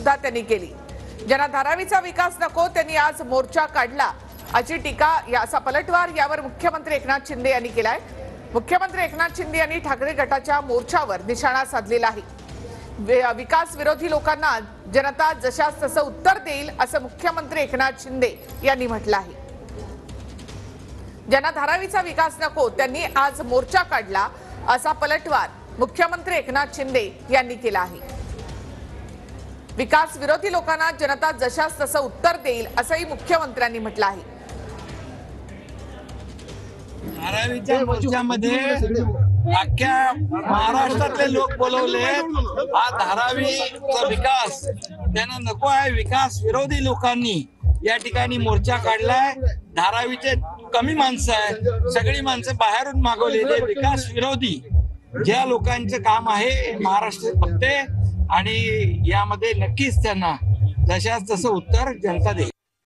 सुद्धा त्यांनी केली। ज्यांना धारावीचा विकास नको त्यांनी आज मोर्चा काढला अशी टीका याचा पलटवार यावर मुख्यमंत्री एकनाथ शिंदे यांनी केलाय। मुख्यमंत्री एकनाथ शिंदे यांनी ठाकरे गटाच्या मोर्चावर निशाणा साधलेला आहे। विकास विरोधी लोकांना जनता जशास तसं उत्तर देईल असं मुख्यमंत्री एकनाथ शिंदे यांनी म्हटलं आहे। ज्यांना धारावीचा विकास नको त्यांनी आज मोर्चा काढला असा पलटवार मुख्यमंत्री एकनाथ शिंदे यांनी केला आहे। विकास विरोधी लोकांना जनता जशास तसं उत्तर देईल असंही मुख्यमंत्र्यांनी म्हटलं आहे। धारावीच्या मोर्चामध्ये अख्ख्या महाराष्ट्रातले लोक बोलवले। हा धारावीचा विकास त्यांना नको आहे। विकास विरोधी लोकांनी या ठिकाणी मोर्चा काढलाय। धारावीचे कमी माणसं आहे, सगळी माणसं बाहेरून मागवलेले विकास विरोधी ज्या लोकांचं काम आहे महाराष्ट्र बघते आणि यामध्ये नक्कीच त्यांना जशास तसं उत्तर जनता देईल।